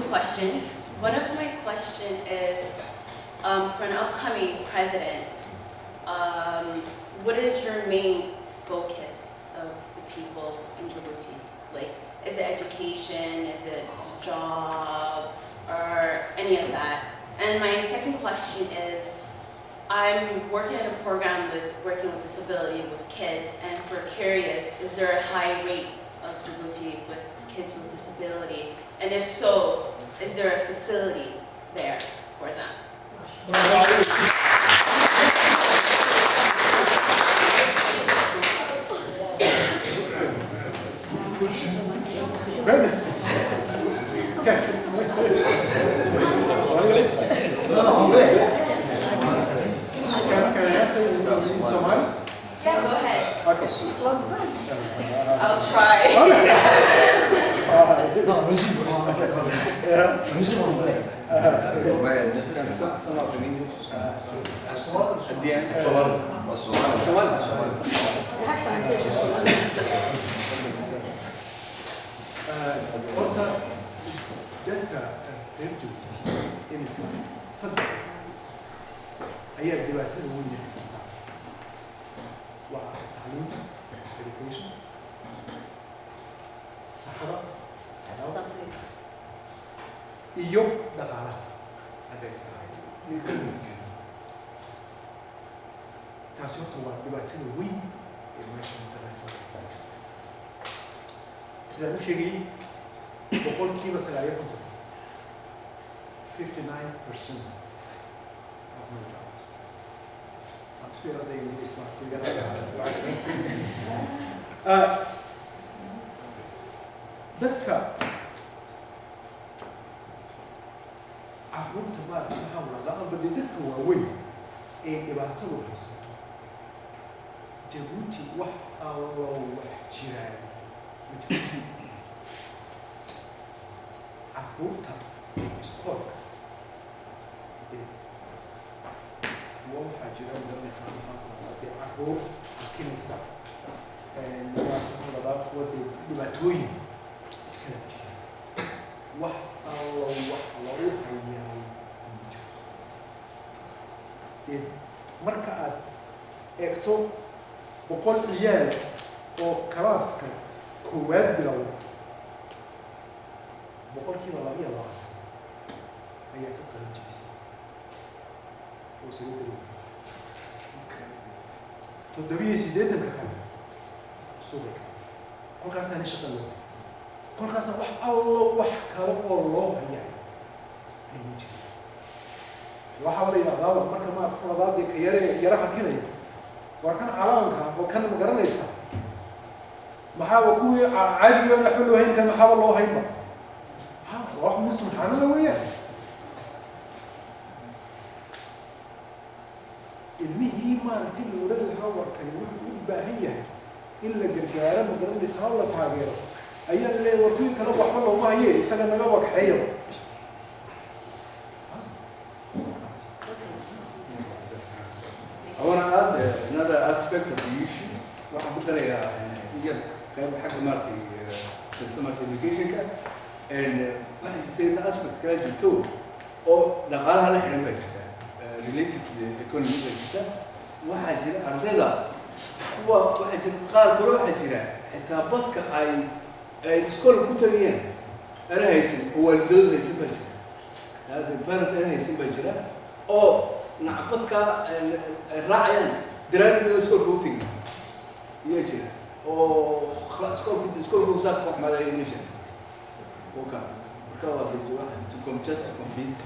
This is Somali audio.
questions. One of my question is, for an upcoming president, what is your main focus of the people in Djibouti? Like, is it education, is it job, or any of that? And my second question is, I'm working in a program with working with disability with kids, and for curious, is there a high rate of Djibouti with kids with disability? And if so, is there a facility there for them? Can I answer in Somali? Yeah, go ahead. Okay. I'll try. Some of in English. At the end, Somali. Horta dadka reer Djibouti imika saddex ayaa dhibaatada weyn haysata. Waa tacliinta, education, saxada, iyo dhaqaalaha hadday tahay. Taasi horta waa dhibaatada weyn ee meesha ka haysa. Sidaan u sheegay, boqolkiiba 59% of my jobs. I'm still at the English dadka carruurta maxaa walaalaha badii dadka waaweyn ee dhibaatadu haysato Djibouti wax allo wax jiraan ma jirto. Carruurta iskoolka waxaa jira carruur arkinaysa dhibaatooyin iskala jira. Wax allo wax lagu hayaay ma jirto. Marka aad eegto 100 ciyaal oo kalaaska koowaad bilowda, boqolkiiba 22 ayaa ka qalin jebisay oo soo galay. 78 kale soo galay. Kolkaasna shaqo loo. Kolkaasna wax allo wax kale oo loo hayay ayuu jiray. Waxa la yiraahdaa marka ma qoladaadii ka yaraha kinay. Waa kan calaanka oo kan ma garanaysa. maxaa kuwii caadiga ah waxba loo hayn kan maxaa loo haynba. روح من سبحان الله وياه المهي ما رتين الولاد الحوار كان يقول باهية إلا جرجالة مدرن لسها ولا تعبير أيام اللي وركين كانوا بحمله ما هي سجن نجابك حيو I want to add another aspect of the issue. واحد بدري يجيب كلام حق مارتي سيستم education and واحد يتكلم aspect كذا جتوه أو دقالها نحن بجتا related to the economy بجتا واحد جرا أرضنا هو واحد جرا قال كل واحد جرا حتى بس كأي سكول كتيرين أنا هيسن هو الدول هيسن بجرا هذا البلد أنا هيسن بجرا أو نعم بس كالراعي دراسة سكول كتير يجرا أو خلاص سكول كوزاك واحد ما يجرا وكان because to compete.